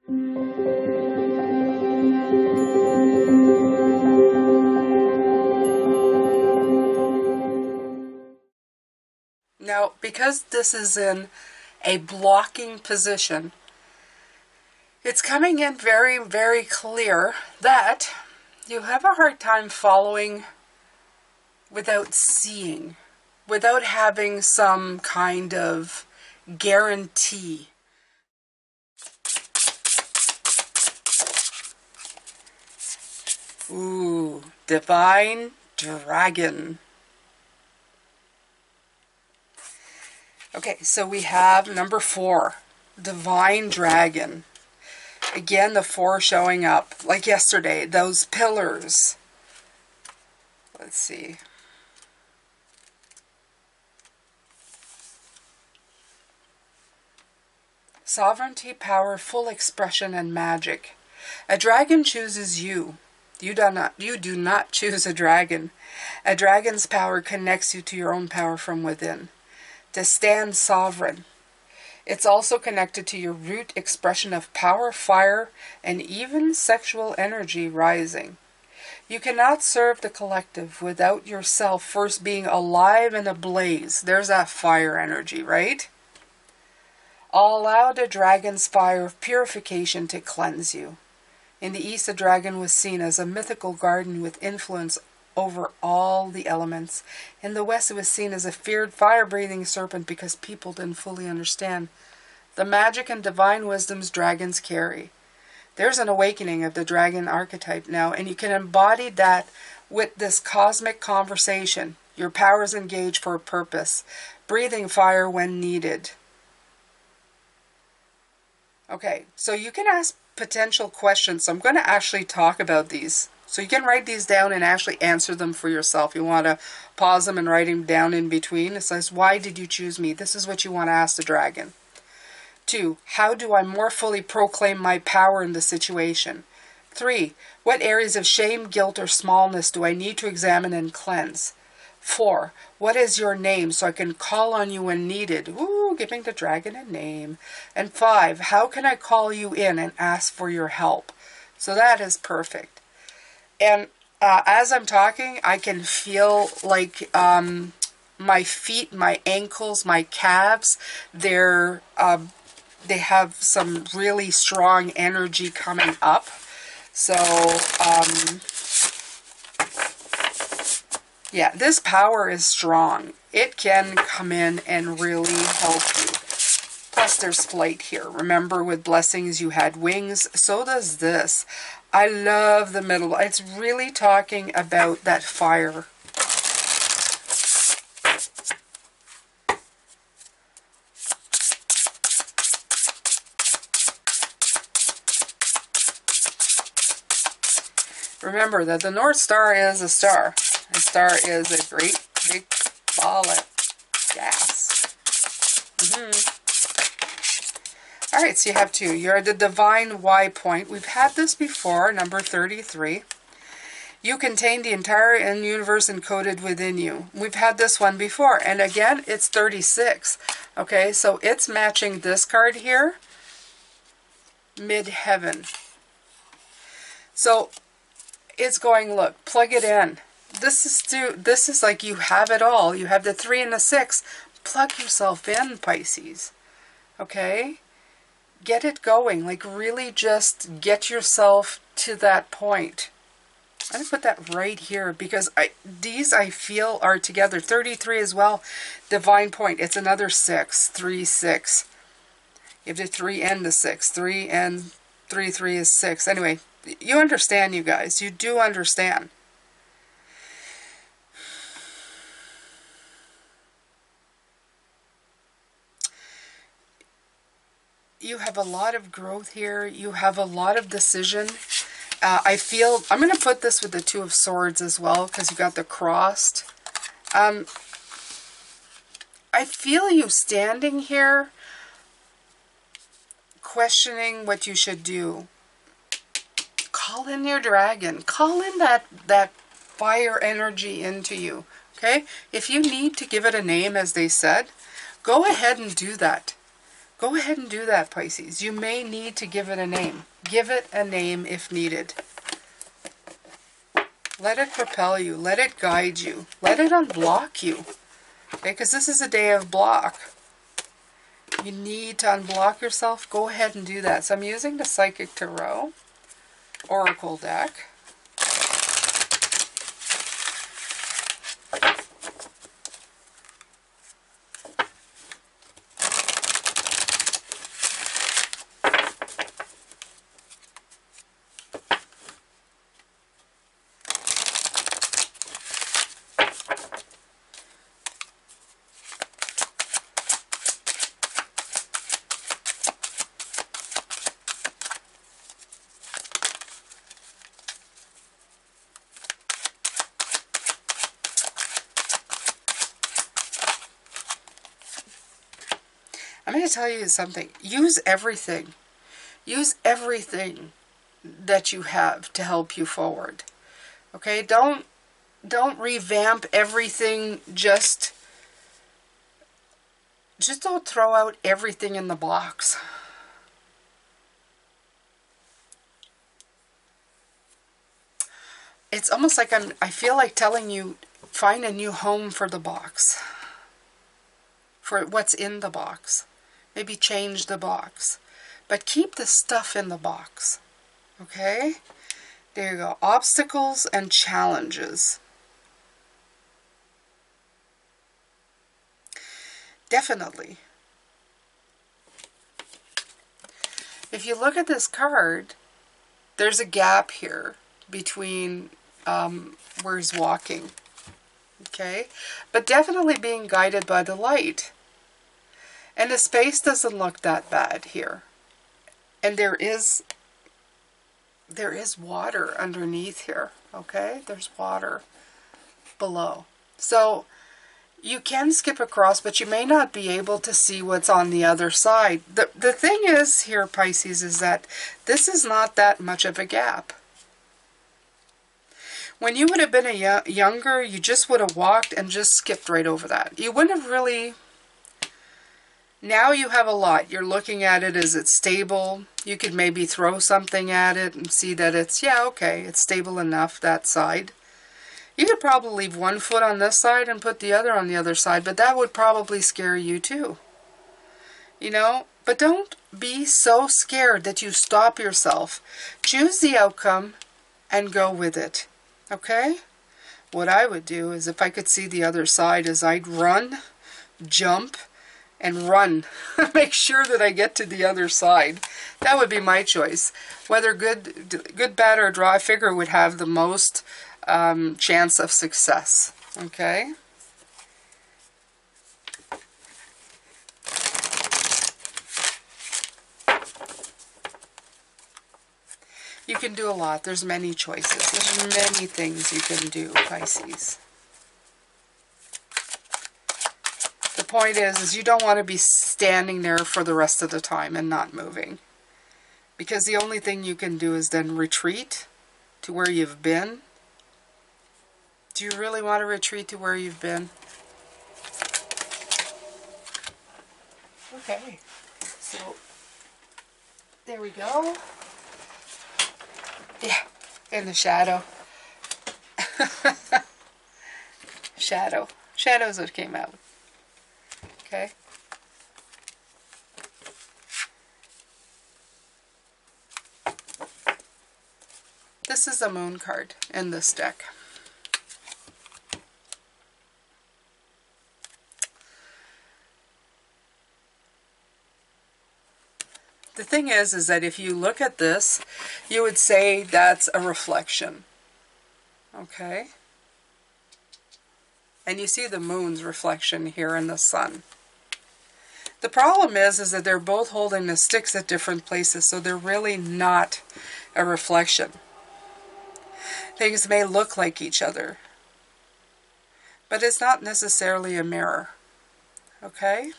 Now, because this is in a blocking position, it's coming in very, very clear that you have a hard time following without seeing, without having some kind of guarantee. Ooh, Divine Dragon. Okay, so we have number 4, Divine Dragon. Again, the 4 showing up, like yesterday, those pillars. Let's see. Sovereignty, power, full expression, and magic. A dragon chooses you. You do not choose a dragon. A dragon's power connects you to your own power from within. To stand sovereign. It's also connected to your root expression of power, fire, and even sexual energy rising. You cannot serve the collective without yourself first being alive and ablaze. There's that fire energy, right? Allow the dragon's fire of purification to cleanse you. In the East, the dragon was seen as a mythical guardian with influence over all the elements. In the West, it was seen as a feared fire-breathing serpent because people didn't fully understand the magic and divine wisdoms dragons carry. There's an awakening of the dragon archetype now, and you can embody that with this cosmic conversation. Your powers engage for a purpose, breathing fire when needed. Okay, so you can ask potential questions. So I'm going to actually talk about these. So you can write these down and actually answer them for yourself. You want to pause them and write them down in between. It says, why did you choose me? This is what you want to ask the dragon. 2, how do I more fully proclaim my power in the situation? 3, what areas of shame, guilt, or smallness do I need to examine and cleanse? 4, what is your name so I can call on you when needed? Ooh, giving the dragon a name. And 5, how can I call you in and ask for your help? So that is perfect. And as I'm talking, I can feel like my feet, my ankles, my calves, they have some really strong energy coming up. So, yeah, this power is strong. It can come in and really help you. Plus, there's flight here. Remember, with blessings, you had wings. So does this. I love the middle. It's really talking about that fire. Remember that the North Star is a star. A star is a great big ball of gas. Alright, so you have 2. You're the divine Y point. We've had this before, number 33. You contain the entire universe encoded within you. We've had this one before. And again, it's 36. Okay, so it's matching this card here. Mid-heaven. So it's going, look, plug it in. This is like you have it all. You have the 3 and the 6. Plug yourself in, Pisces. Okay? Get it going. Like, really just get yourself to that point. I'm going to put that right here because these I feel are together. 33 as well. Divine point. It's another 6. 3, 6. You have the 3 and the 6. 3 and 3, 3 is 6. Anyway, you understand, you guys. You do understand. You have a lot of growth here. You have a lot of decision. I feel, I'm going to put this with the 2 of Swords as well because you got the crossed. I feel you standing here questioning what you should do. Call in your dragon. Call in that fire energy into you. Okay? If you need to give it a name, as they said, go ahead and do that. Go ahead and do that, Pisces. You may need to give it a name. Give it a name if needed. Let it propel you. Let it guide you. Let it unblock you. Okay, because this is a day of block. You need to unblock yourself. Go ahead and do that. So I'm using the Psychic Tarot Oracle deck. I'm going to tell you something. Use everything. Use everything that you have to help you forward. Okay? Don't revamp everything. Just don't throw out everything in the box. It's almost like I feel like telling you, find a new home for the box. For what's in the box. Maybe change the box. But keep the stuff in the box. Okay? There you go. Obstacles and challenges. Definitely. If you look at this card, there's a gap here between where he's walking. Okay? But definitely being guided by the light. And the space doesn't look that bad here. And there is water underneath here. Okay? There's water below. So you can skip across, but you may not be able to see what's on the other side. The thing is here, Pisces, is that this is not that much of a gap. When you would have been younger, you just would have walked and just skipped right over that. You wouldn't have really... Now you have a lot. You're looking at it. Is it stable? You could maybe throw something at it and see that it's, yeah, okay, it's stable enough, that side. You could probably leave one foot on this side and put the other on the other side, but that would probably scare you too. You know? But don't be so scared that you stop yourself. Choose the outcome and go with it. Okay? What I would do is if I could see the other side is I'd run, jump, and run. Make sure that I get to the other side. That would be my choice. Whether good, bad, or draw, I figure would have the most chance of success. Okay? You can do a lot. There's many choices. There's many things you can do, Pisces. The point is you don't want to be standing there for the rest of the time and not moving. Because the only thing you can do is then retreat to where you've been. Do you really want to retreat to where you've been? Okay. So, there we go. Yeah, in the shadow. Shadow. Shadow's what came out. Okay. This is a moon card in this deck. The thing is that if you look at this, you would say that's a reflection. Okay? And you see the moon's reflection here in the sun. The problem is that they're both holding the sticks at different places, so they're really not a reflection. Things may look like each other, but it's not necessarily a mirror. Okay?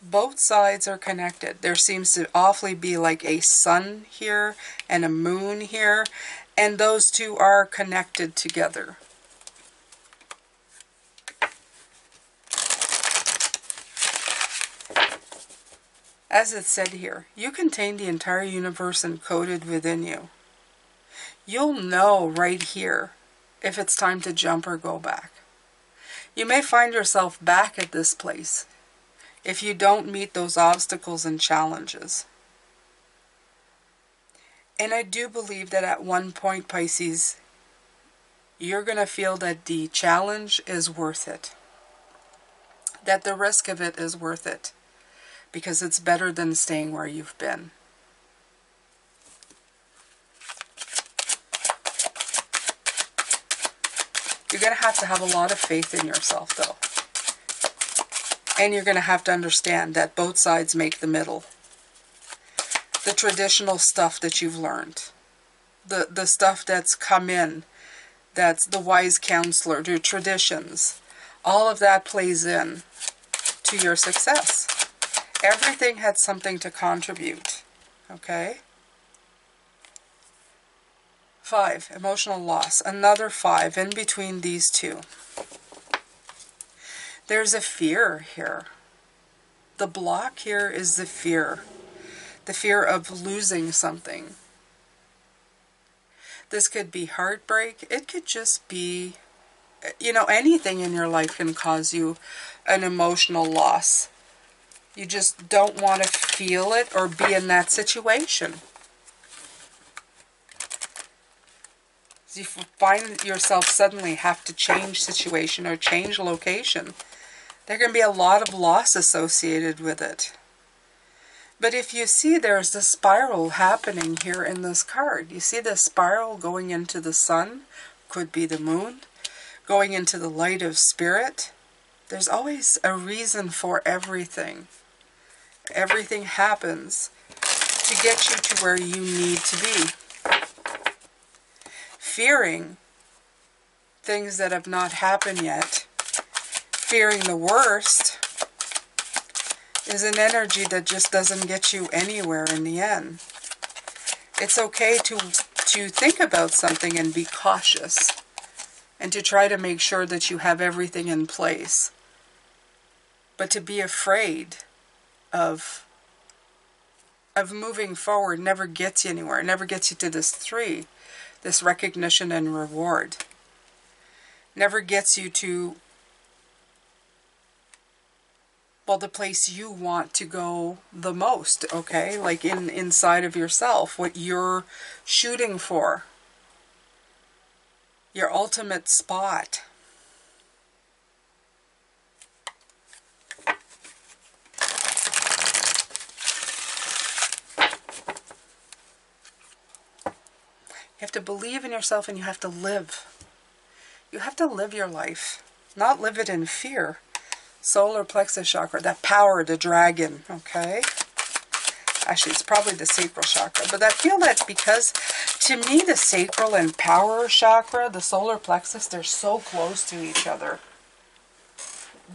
Both sides are connected. There seems to awfully be like a sun here and a moon here, and those two are connected together. As it said here, you contain the entire universe encoded within you. You'll know right here if it's time to jump or go back. You may find yourself back at this place if you don't meet those obstacles and challenges. And I do believe that at one point, Pisces, you're going to feel that the challenge is worth it. That the risk of it is worth it. Because it's better than staying where you've been. You're going to have a lot of faith in yourself, though. And you're going to have to understand that both sides make the middle. The traditional stuff that you've learned. The stuff that's come in. That's the wise counselor, the traditions. All of that plays in to your success. Everything had something to contribute. Okay? 5, emotional loss. Another 5 in between these two. There's a fear here. The block here is the fear. The fear of losing something. This could be heartbreak. It could just be, anything in your life can cause you an emotional loss. You just don't want to feel it or be in that situation. So you find yourself suddenly have to change situation or change location. There can be a lot of loss associated with it. But if you see there's the spiral happening here in this card. You see the spiral going into the sun, could be the moon, going into the light of spirit. There's always a reason for everything. Everything happens to get you to where you need to be. Fearing things that have not happened yet, fearing the worst, is an energy that just doesn't get you anywhere in the end. It's okay to think about something and be cautious, and to try to make sure that you have everything in place. But to be afraid of moving forward never gets you anywhere. It never gets you to this 3, this recognition and reward. Never gets you to, well, the place you want to go the most, okay? Like inside of yourself, what you're shooting for. Your ultimate spot. You have to believe in yourself, and you have to live. You have to live your life, not live it in fear. Solar plexus chakra, that power, the dragon, okay? Actually, it's probably the sacral chakra. But I feel that because, to me, the sacral and power chakra, the solar plexus, they're so close to each other.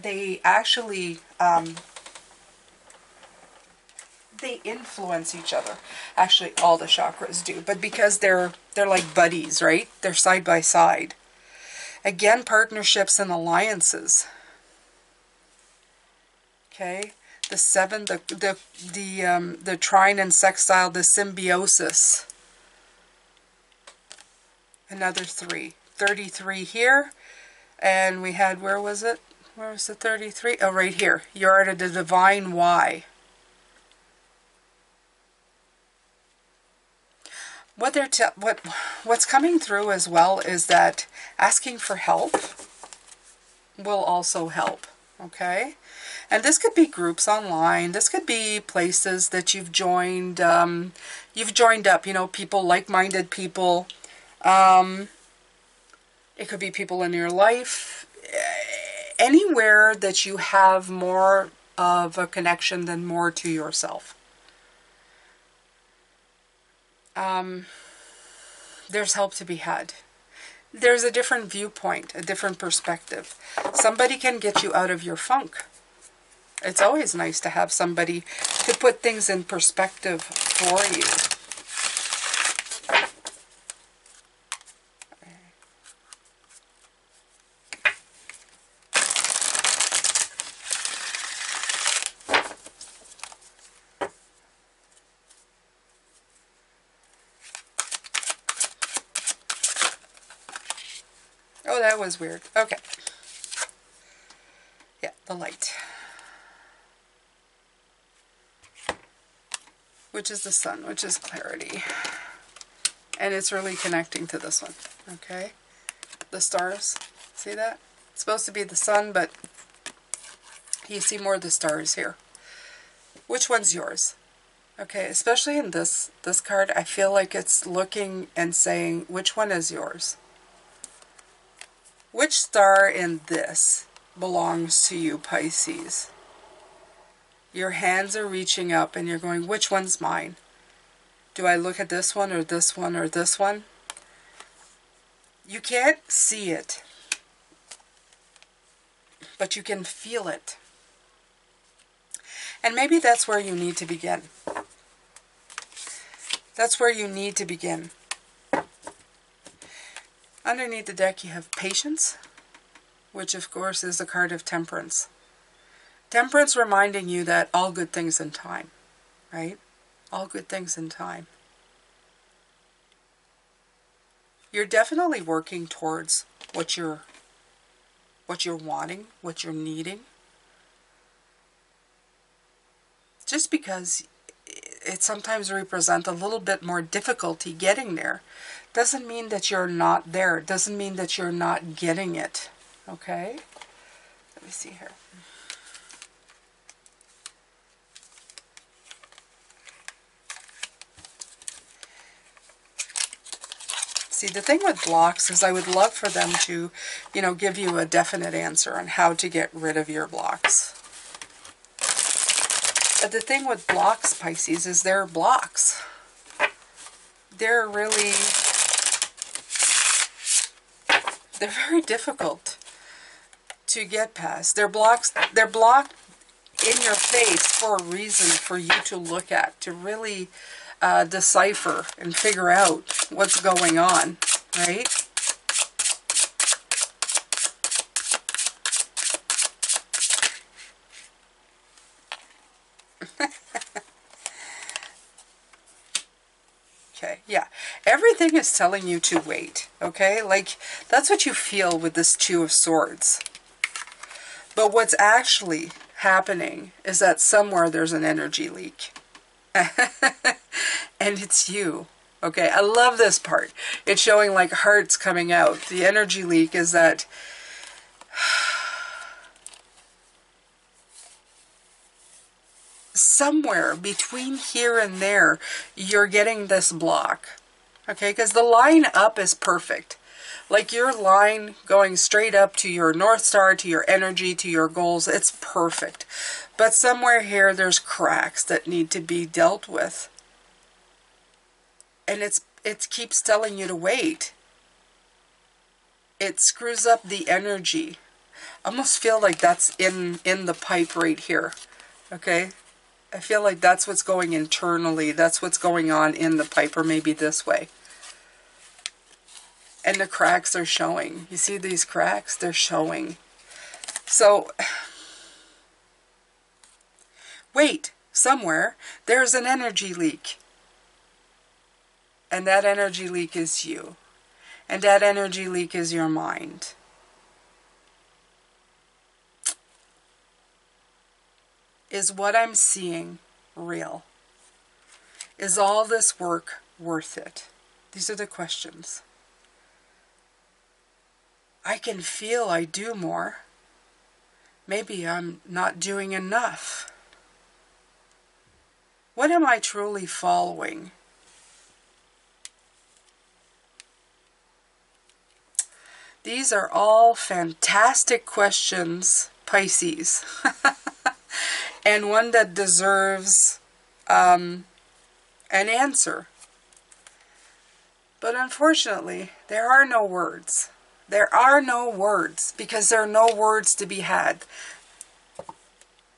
They actually, they influence each other. Actually, all the chakras do. But because they're like buddies, right? They're side by side. Again, partnerships and alliances. Okay? The 7, the trine and sextile, the symbiosis. Another 3. 33 here. And we had, where was it? Where was the 33? Oh, right here. You're at the divine Y. What's coming through as well is that asking for help will also help, okay? And this could be groups online. This could be places that you've joined up, people, like-minded people. It could be people in your life. Anywhere that you have more of a connection than more to yourself. There's help to be had. There's a different viewpoint, a different perspective. Somebody can get you out of your funk. It's always nice to have somebody to put things in perspective for you. Oh, that was weird. Okay. Yeah, the light. Which is the sun, which is clarity. And it's really connecting to this one. Okay? The stars. See that? It's supposed to be the sun, but you see more of the stars here. Which one's yours? Okay, especially in this card, I feel like it's looking and saying, which one is yours? Which star in this belongs to you, Pisces? Your hands are reaching up and you're going, which one's mine? Do I look at this one or this one or this one? You can't see it, but you can feel it. And maybe that's where you need to begin. That's where you need to begin. Underneath the deck you have patience, which of course is the card of temperance. Temperance reminding you that all good things in time, right? All good things in time. You're definitely working towards what you're wanting, what you're needing. Just because it sometimes represents a little bit more difficulty getting there doesn't mean that you're not there. It doesn't mean that you're not getting it. Okay? Let me see here. See, the thing with blocks is I would love for them to, you know, give you a definite answer on how to get rid of your blocks. But the thing with blocks, Pisces, is they're blocks. They're very difficult to get past. They're blocked in your face for a reason for you to look at, to really decipher and figure out what's going on, right? Okay, yeah. Everything is telling you to wait, okay? Like, that's what you feel with this Two of Swords. But what's actually happening is that somewhere there's an energy leak. And it's you. Okay, I love this part. It's showing like hearts coming out. The energy leak is that somewhere between here and there, you're getting this block. Okay, because the line up is perfect. Like your line going straight up to your North Star, to your energy, to your goals, it's perfect. But somewhere here, there's cracks that need to be dealt with. And it keeps telling you to wait. It screws up the energy. I almost feel like that's in the pipe right here. Okay? I feel like that's what's going internally. That's what's going on in the pipe, or maybe this way. And the cracks are showing. You see these cracks? They're showing. So, wait. Somewhere, there's an energy leak. And that energy leak is you. And that energy leak is your mind. Is what I'm seeing real? Is all this work worth it? These are the questions. I can feel I do more. Maybe I'm not doing enough. What am I truly following? These are all fantastic questions, Pisces. And one that deserves an answer. But unfortunately, there are no words. There are no words, because there are no words to be had.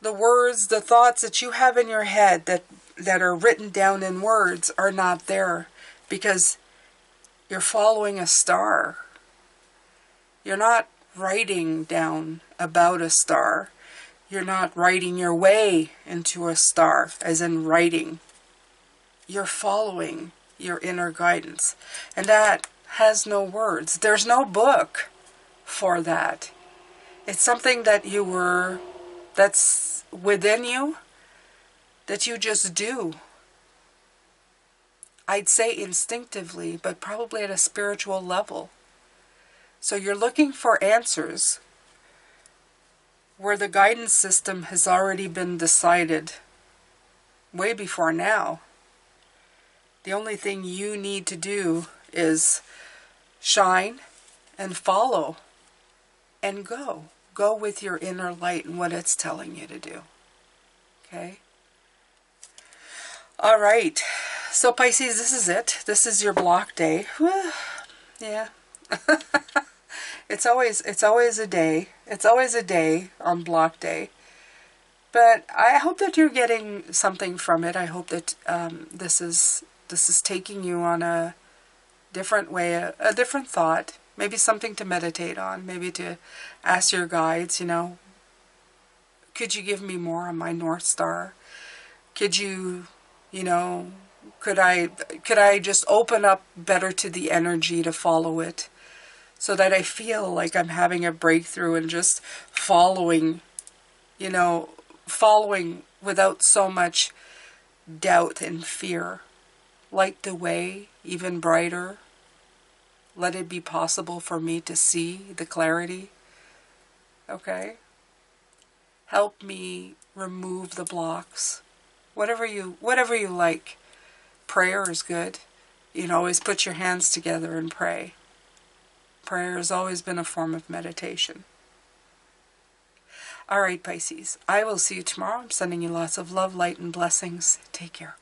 The words, the thoughts that you have in your head that are written down in words are not there, because you're following a star. You're not writing down about a star. You're not writing your way into a star, as in writing. You're following your inner guidance. And that has no words. There's no book. for that. It's something that that's within you, that you just do. I'd say instinctively, but probably at a spiritual level. So you're looking for answers where the guidance system has already been decided way before now. The only thing you need to do is shine and follow and go. Go with your inner light and what it's telling you to do. Okay? All right. So Pisces, this is it. This is your block day. Whew. Yeah. It's always a day. It's always a day on block day. But I hope that you're getting something from it. I hope that this is taking you on a different way, a different thought, maybe something to meditate on, maybe to ask your guides, could you give me more on my North Star? Could you, could I just open up better to the energy to follow it, so that I feel like I'm having a breakthrough and just following without so much doubt and fear. Light the way even brighter. Let it be possible for me to see the clarity. Okay? Help me remove the blocks. Whatever you like. Prayer is good. You can always put your hands together and pray. Prayer has always been a form of meditation. All right, Pisces. I will see you tomorrow. I'm sending you lots of love, light, and blessings. Take care.